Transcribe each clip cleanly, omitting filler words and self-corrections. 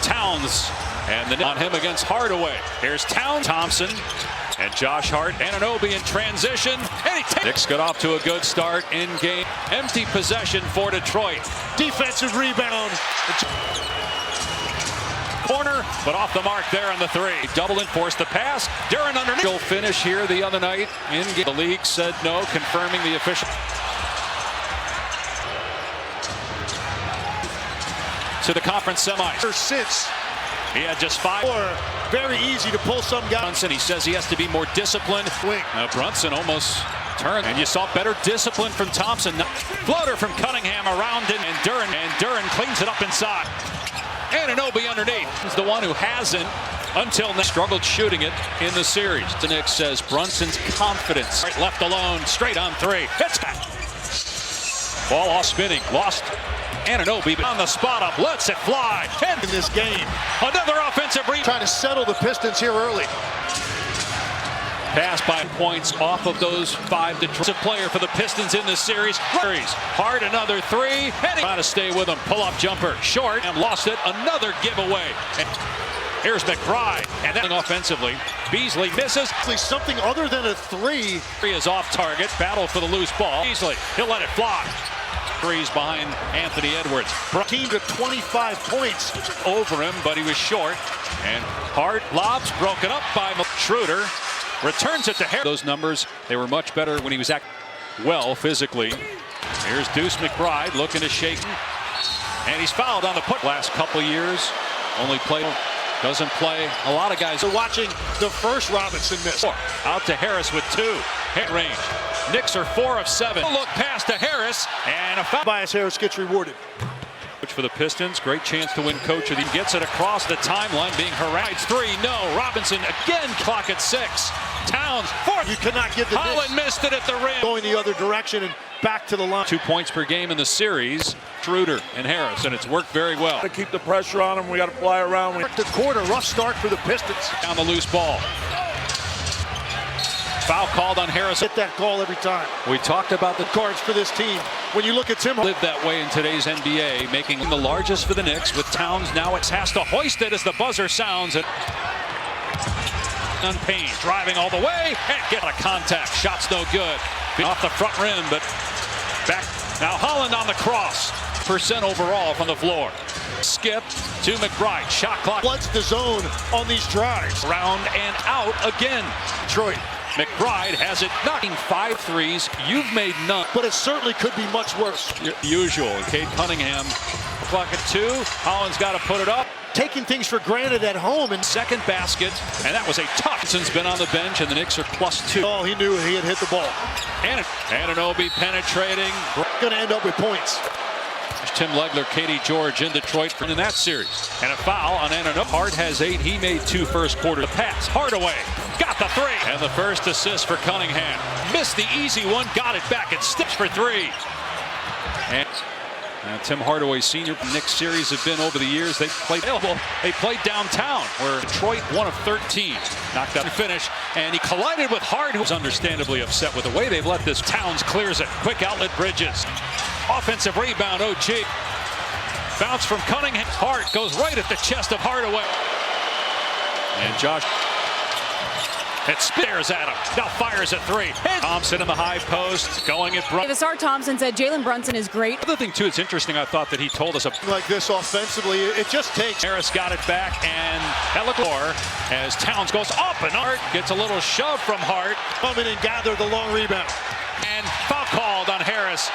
Towns. And then on him against Hardaway. Here's Towns, Thompson, and Josh Hart. Anunoby in transition. And he takes. Knicks got off to a good start in game. Empty possession for Detroit. Defensive rebound. Corner, but off the mark there on the three. Double and force the pass. Duren underneath. He'll finish here the other night in game. The league said no, confirming the official. To the conference semis. Since he had just 5. Very easy to pull some guy. Brunson, he says he has to be more disciplined. Brunson almost turned, and you saw better discipline from Thompson. Floater from Cunningham around it, and Duren cleans it up inside. Anunoby underneath. He's the one who hasn't until now struggled shooting it in the series. The Knicks says Brunson's confidence. Right, left alone, straight on three. Hits that. Ball off spinning, lost. Anunoby on the spot up, lets it fly. In this game, another offensive rebound. Trying to settle the Pistons here early. Pass by points off of those 5. Detroit player for the Pistons in the series. Hard, another 3. And trying to stay with him. Pull-up jumper, short, and lost it. Another giveaway. And here's McBride, and then offensively, Beasley misses. Something other than a 3. 3 is off target. Battle for the loose ball. Beasley, he'll let it fly. 3's behind Anthony Edwards. Team to 25 points over him, but he was short. And Hart lobs broken up by Schroeder. Returns it to Harris. Those numbers, they were much better when he was well physically. Here's Deuce McBride looking to shake him. And he's fouled on the put. Last couple years, only doesn't play. A lot of guys are watching the first Robinson miss. Out to Harris with 2. Hit range. Knicks are 4 of 7. Look pass to Harris, and a foul. Bias Harris gets rewarded. For the Pistons, great chance to win coach of the. Gets it across the timeline, being harassed. 3, no. Robinson again, clock at 6. Towns, 4. You cannot get the Holland missed it at the rim. Going the other direction and back to the line. 2 points per game in the series. Schroeder and Harris, and it's worked very well. To keep the pressure on them, we got to fly around. The quarter, rough start for the Pistons. Down the loose ball. Foul called on Harris. Hit that goal every time. We talked about the cards for this team. When you look at Tim, live that way in today's NBA, making him the largest for the Knicks. With Towns now, it has to hoist it as the buzzer sounds. And Payne driving all the way and get a contact. Shot's no good. Off the front rim, but back now. Holland on the cross. % overall from the floor. Skip to McBride. Shot clock. Floods the zone on these drives. Round and out again. Detroit. McBride has it, knocking 5 threes. You've made none. But it certainly could be much worse. Usual. Cade Cunningham. Clock at 2. Holland's got to put it up. Taking things for granted at home. And second basket. And that was a tough. Hudson's been on the bench, and the Knicks are +2. Oh, he knew he had hit the ball. Anunoby penetrating. Going to end up with points. Tim Legler, Katie George in Detroit in that series. And a foul on Anunoby. Hart has 8. He made 2 first quarter. The pass. Hardaway got the 3. And the first assist for Cunningham. Missed the easy one. Got it back. It sticks for 3. And Tim Hardaway Sr. Knicks series have been over the years. They played downtown, where Detroit 1 of 13. Knocked out the finish. And he collided with Hart, who's understandably upset with the way they've let this. Towns clears it. Quick outlet Bridges. Offensive rebound, OG. Bounce from Cunningham. Hart goes right at the chest of Hardaway. And Josh stares at him. Now fires at 3. Thompson in the high post, going at Brunson. Davis Thompson said Jalen Brunson is great. The other thing, too, it's interesting, I thought that he told us. Like this offensively, it just takes. Harris got it back, and that looked more as Towns goes up, and Hart gets a little shove from Hart. Come in and gather the long rebound. And foul called on Harris.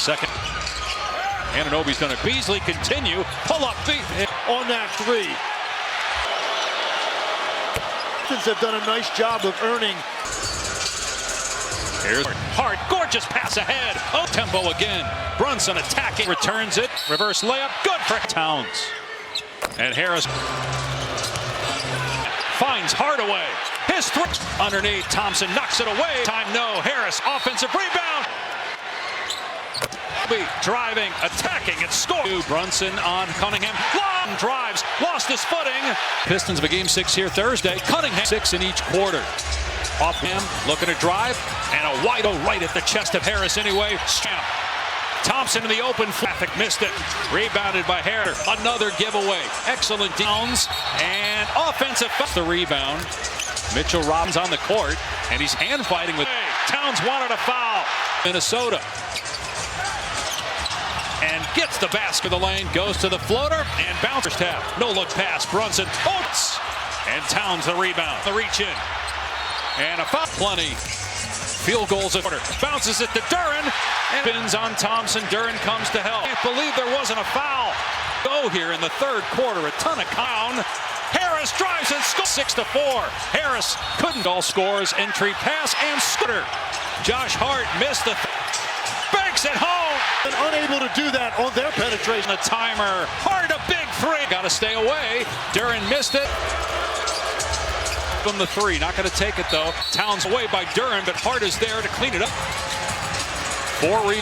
Second. Anunoby's done it. Beasley continue. Pull up on that 3. Pistons have done a nice job of earning. Here's Hart. Gorgeous pass ahead. Oh, tempo again. Brunson attacking. Returns it. Reverse layup. Good for Towns. And Harris finds Hardaway. His 3. Underneath. Thompson knocks it away. Time no. Harris. Offensive rebound. Driving, attacking, and scoring. Brunson on Cunningham. Long drives, lost his footing. Pistons of a game 6 here Thursday. Cunningham 6 in each quarter. Off him, looking to drive, and a wide right at the chest of Harris anyway. Thompson in the open. Traffic missed it. Rebounded by Harris. Another giveaway. Excellent Downs. And offensive. The rebound. Mitchell Robbins on the court. And he's hand fighting with Towns wanted a foul. Minnesota. And gets the basket of the lane. Goes to the floater. And bounces tap. No look pass. Brunson. Oates. And Towns the rebound. The reach in. And a foul. Plenty. Field goals at quarter. Bounces it to Duren. And spins on Thompson. Duren comes to help. Can't believe there wasn't a foul. Go here in the third quarter. A ton of count. Harris drives and scores. 6-4. Harris couldn't. All scores. Entry pass and scooter. Josh Hart missed the banks at home. And unable to do that on their penetration. The timer. Hart a big three. Got to stay away. Duren missed it. From the three, not going to take it though. Towns away by Duren, but Hart is there to clean it up.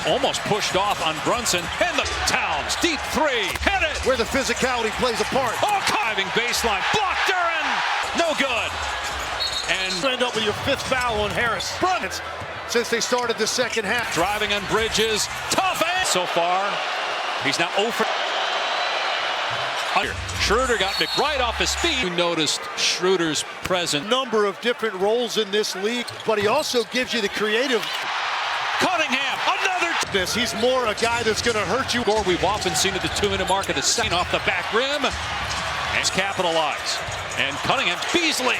Almost pushed off on Brunson, and the Towns deep three, hit it. Where the physicality plays a part. Oh, diving baseline, block Duren, no good. And You end up with your fifth foul on Harris. Brunson, Since they started the second half. driving on Bridges, tough and so far. He's now 0 for. Schroeder got McBride off his feet. You noticed Schroeder's presence. Number of different roles in this league, but he also gives you the creative. Cunningham, another. He's more a guy that's going to hurt you. Score we've often seen at the 2-minute mark of the second off the back rim. And capitalize. And Cunningham, Beasley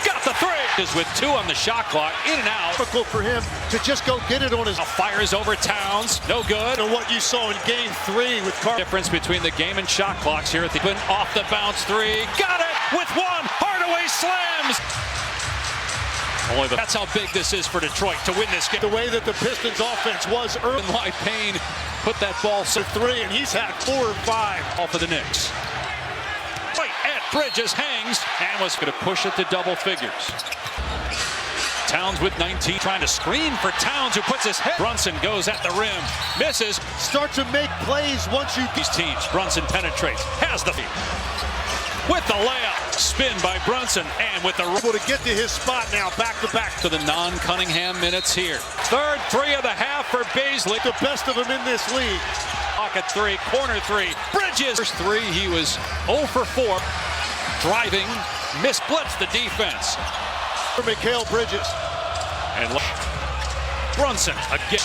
got the three. Is with 2 on the shot clock, in and out. Difficult for him to just go get it on his. Fires over Towns, no good. And what you saw in game 3 with Carl. Difference between the game and shot clocks here at the off the bounce three. Got it with one. Hardaway slams. That's how big this is for Detroit to win this game. The way that the Pistons offense was early. Like Payne put that ball To 3, and he's had 4 or 5. all for the Knicks. Right at Bridges hangs and was going to push it to double figures. Towns with 19, trying to screen for Towns, who puts his head. Brunson goes at the rim, misses. Start to make plays once you. These teams, Brunson penetrates, has the feed. With the layup, spin by Brunson, and with the Able to get to his spot now, back to back. to the non-Cunningham minutes here. Third three of the half for Beasley. The best of them in this league. Pocket three, corner three, Bridges. First three, he was 0 for 4. Driving, misblitzed the defense. For Mikal Bridges. And Brunson again.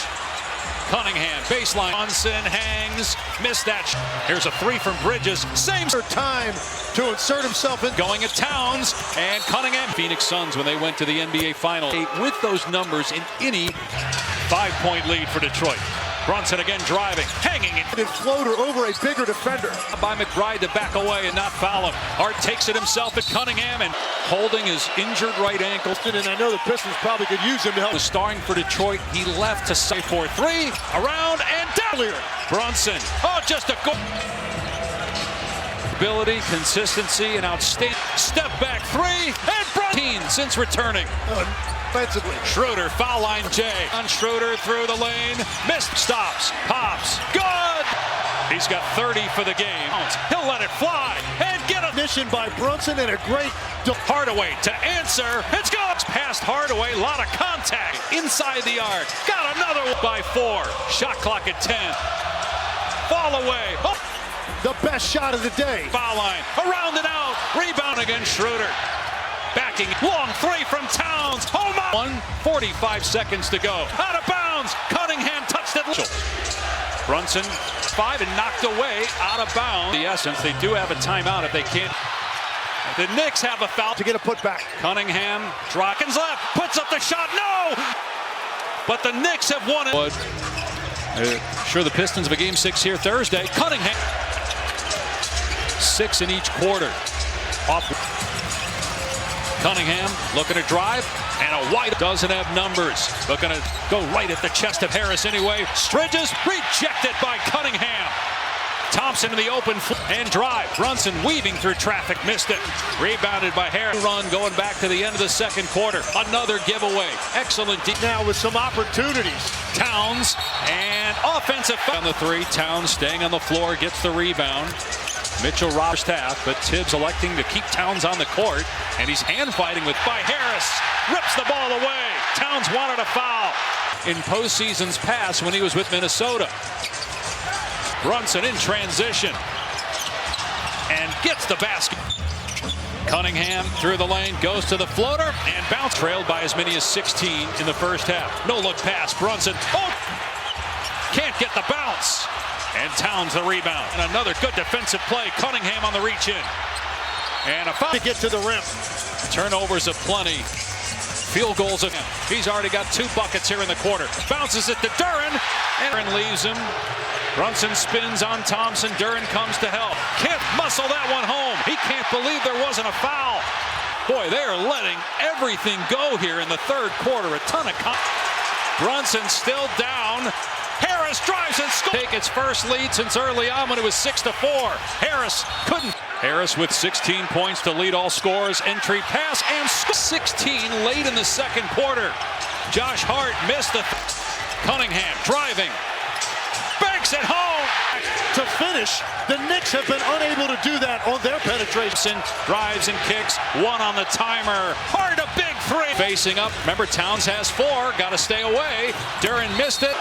Cunningham, baseline. Brunson hangs, missed that. Here's a three from Bridges. Same Time to insert himself in. going at Towns and Cunningham. Phoenix Suns when they went to the NBA Finals. With those numbers in any 5-point lead for Detroit. Brunson again driving, hanging it. And floater over a bigger defender. By McBride to back away and not foul him. Hart takes it himself at Cunningham and holding his injured right ankle. And I know the Pistons probably could use him to help. Was starring for Detroit. He left to say 4-3. Around and down. Brunson. Oh, just a good ability, consistency, and outstanding step back three. And Brunson since returning. Offensively. Schroeder, foul line J. On Schroeder through the lane. Missed, stops, pops. Good! He's got 30 for the game. He'll let it fly and get a Mission by Brunson and a great. Hardaway to answer. It's good. Past Hardaway, a lot of contact inside the arc. Got another one by 4. Shot clock at 10. Fall away. Oh. The best shot of the day. Foul line. Around and out. Rebound against Schroeder. Backing. Long three from Towns. Home out. 1:45 seconds to go. Out of bounds. Cunningham touched it. Brunson 5 and knocked away out of bounds. The essence, they do have a timeout if they can't. The Knicks have a foul. To get a putback. Cunningham, Drockens left, puts up the shot, no! But the Knicks have won it. Sure, the Pistons have a game 6 here Thursday. Cunningham, 6 in each quarter. Off. Cunningham looking to drive, and a wide doesn't have numbers. Looking to go right at the chest of Harris anyway. Bridges rejected by Cunningham. Thompson in the open and drive. Brunson weaving through traffic, missed it. Rebounded by Harris. Run going back to the end of the second quarter. Another giveaway. Excellent. Now with some opportunities. Towns and offensive on the three. Towns staying on the floor, gets the rebound. Mitchell Robbins half, but Tibbs electing to keep Towns on the court, and he's hand fighting with by Harris. Rips the ball away. Towns wanted a foul. in postseasons past when he was with Minnesota. Brunson in transition and gets the basket. Cunningham through the lane, goes to the floater and bounce, trailed by as many as 16 in the first half. No look pass, Brunson. Oh! Can't get the bounce. And Towns the rebound. And another good defensive play. Cunningham on the reach in. And a foul to get to the rim. Turnovers aplenty. Field goals again. He's already got 2 buckets here in the quarter. Bounces it to Duren. And Duren leaves him. Brunson spins on Thompson. Duren comes to help. Can't muscle that one home. He can't believe there wasn't a foul. Boy, they are letting everything go here in the third quarter. A ton of Brunson still down. Harris drives and scores. Take its first lead since early on when it was 6-4. Harris couldn't. Harris with 16 points to lead all scorers. Entry pass and 16 late in the second quarter. Josh Hart missed the. Cunningham driving. Banks at home. To finish, the Knicks have been unable to do that on their penetration. Drives and kicks. 1 on the timer. Hart a big 3. Facing up. Remember, Towns has 4. Got to stay away. Duren missed it.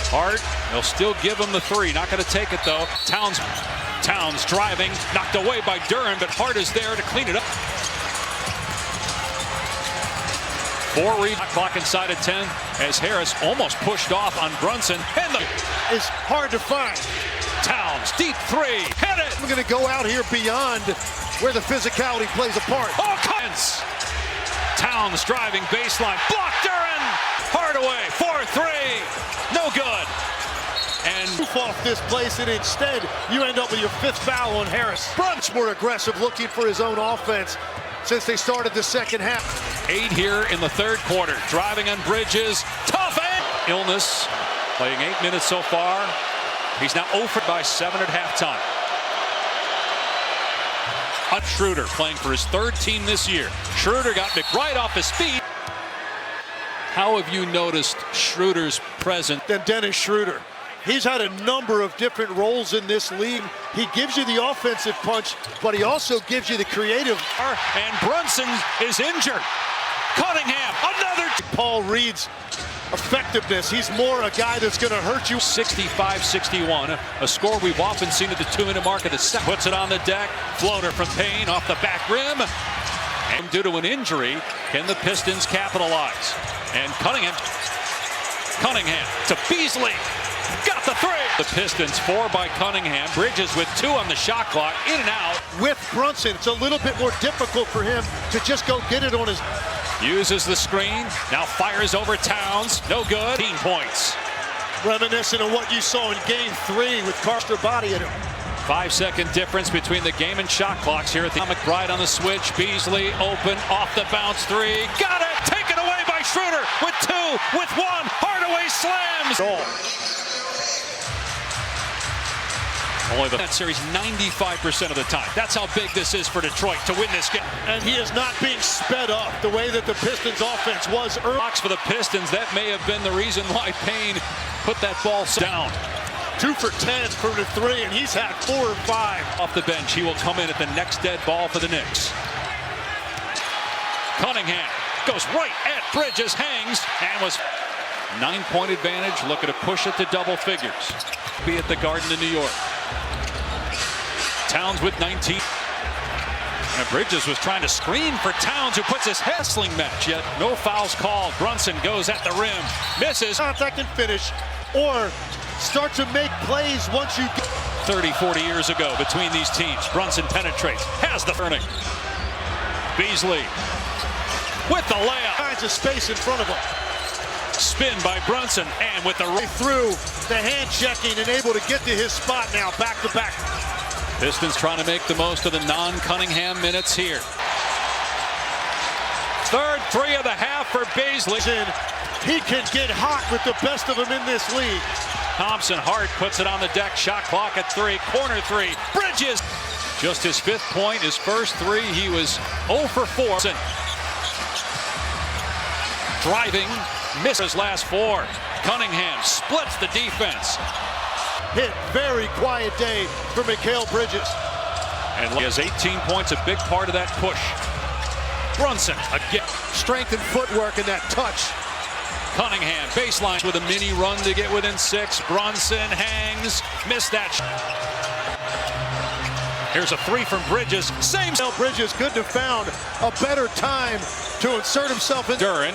Hart, they'll still give him the 3. Not going to take it, though. Towns driving. Knocked away by Duren, but Hart is there to clean it up. 4 rebounds. Clock inside of 10 as Harris almost pushed off on Brunson. And is hard to find. Towns, deep 3. Hit it. We're going to go out here beyond where the physicality plays a part. Oh, Collins. Towns driving baseline. Block Duren. Hard away. 4-3. No good. And move off this place, and instead you end up with your 5th foul on Harris. Brunson more aggressive, looking for his own offense since they started the second half. 8 here in the third quarter. Driving on Bridges. Tough and illness. Playing 8 minutes so far. He's now 0 by 7 at halftime. Schroeder playing for his 3rd team this year. Schroeder got McBride off his feet. How have you noticed Schroeder's presence? Than Dennis Schroeder. He's had a number of different roles in this league. He gives you the offensive punch, but he also gives you the creative. And Brunson is injured. Cunningham, another. Paul Reed's effectiveness. He's more a guy that's going to hurt you. 65-61, a score we've often seen at the 2-minute mark of the second. Puts it on the deck. Floater from Payne off the back rim. And due to an injury, can the Pistons capitalize? And Cunningham to Beasley. Got the 3. The Pistons 4 by Cunningham. Bridges with 2 on the shot clock. In and out. With Brunson, it's a little bit more difficult for him to just go get it on his. Uses the screen. Now fires over Towns. No good. 15 points. Reminiscent of what you saw in game 3 with Carter body at him. 5-second difference between the game and shot clocks here at the McBride on the switch. Beasley open off the bounce 3. Got it. Taken away by Schroeder with 2, with 1. Hardaway slams. Only that series 95% of the time. That's how big this is for Detroit to win this game. And he is not being sped up the way that the Pistons offense was early. For the Pistons, that may have been the reason why Payne put that ball down. 2 for 10 for the 3, and he's had 4 or 5. Off the bench, he will come in at the next dead ball for the Knicks. Cunningham goes right at Bridges, hangs, and was 9-point advantage, looking to push it to double figures. Be at the Garden in New York. Towns with 19. And Bridges was trying to screen for Towns, who puts his wrestling match, yet no fouls called. Brunson goes at the rim, misses. That can finish or start to make plays once you get 30-40 years ago between these teams. Brunson penetrates, has the turning. Beasley with the layup. Finds a space in front of him. Spin by Brunson, and with the through the hand checking and able to get to his spot now, back to back. Pistons trying to make the most of the non-Cunningham minutes here. Third 3 of the half for Beasley. He can get hot with the best of them in this league. Thompson, Hart puts it on the deck. Shot clock at 3. Corner 3. Bridges. Just his 5th point. His first 3. He was 0 for 4. Driving. Misses last 4. Cunningham splits the defense. Hit. Very quiet day for Mikal Bridges. And he has 18 points. A big part of that push. Brunson again. Strength and footwork in that touch. Cunningham baseline with a mini run to get within 6. Brunson hangs, missed that. Here's a 3 from Bridges. Same. Bridges couldn't have found a better time to insert himself in. Duran,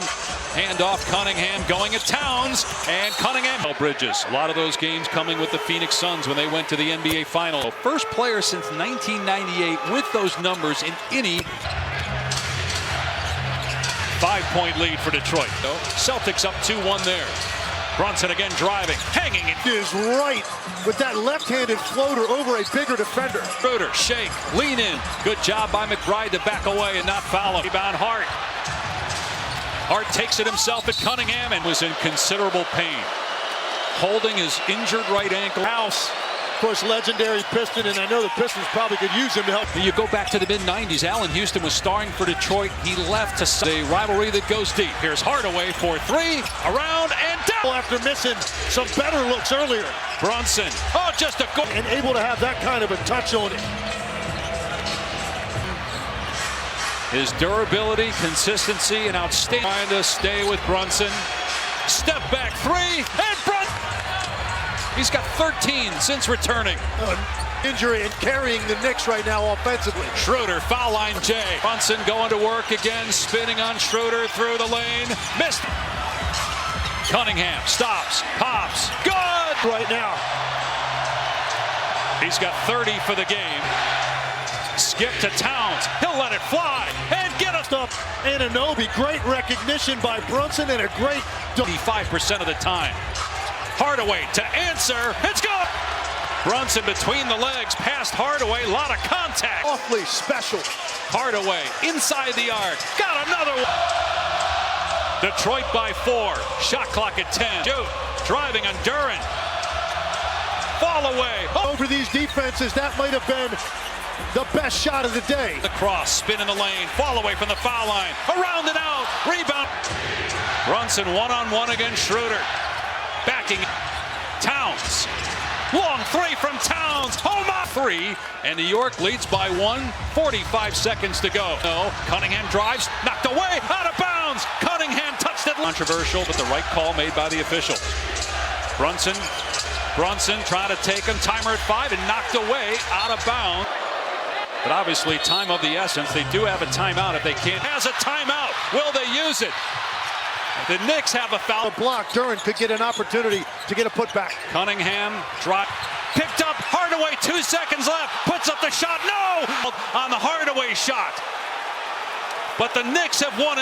hand off Cunningham, going at Towns, and Cunningham. Bridges, a lot of those games coming with the Phoenix Suns when they went to the NBA Final. First player since 1998 with those numbers in any 5-point lead for Detroit. Celtics up 2-1 there. Brunson again driving, hanging it. Is right with that left-handed floater over a bigger defender. Schroeder, shake, lean in. Good job by McBride to back away and not foul him. Rebound Hart. Hart takes it himself at Cunningham and was in considerable pain. Holding his injured right ankle. House, of course, legendary Piston, and I know the Pistons probably could use him to help. You go back to the mid-90s. Allen Houston was starring for Detroit. He left to the rivalry that goes deep. Here's Hardaway for 3, around and down. After missing some better looks earlier. Brunson, oh, just a goal. And able to have that kind of a touch on it. His durability, consistency, and outstanding. Trying to stay with Brunson. Step back 3, and Brunson. He's got 13 since returning. Injury and carrying the Knicks right now offensively. Schroeder, foul line J. Brunson going to work again, spinning on Schroeder through the lane. Missed. Cunningham stops, pops, good! Right now. He's got 30 for the game. Skip to Towns. He'll let it fly and get us up. Anunoby, great recognition by Brunson and a great 25% of the time. Hardaway to answer. It's good. Brunson between the legs, past Hardaway. A lot of contact. Awfully special. Hardaway inside the arc. Got another one. Detroit by 4. Shot clock at 10. Shoot. Driving on Duran. Fall away. Over these defenses, that might have been the best shot of the day. The cross, spin in the lane, fall away from the foul line, around and out, rebound. Brunson one-on-one against Schroeder. Backing Towns. Long 3 from Towns. Home off 3, and New York leads by 1. 45 seconds to go. No, Cunningham drives, knocked away, out of bounds. Cunningham touched it. Controversial, but the right call made by the official. Brunson trying to take him. Timer at 5 and knocked away, out of bounds. But obviously, time of the essence. They do have a timeout if they can't. Has a timeout. Will they use it? The Knicks have a foul. Block. Duran could get an opportunity to get a putback. Cunningham drop. Picked up. Hardaway, 2 seconds left. Puts up the shot. No! On the Hardaway shot. But the Knicks have won it.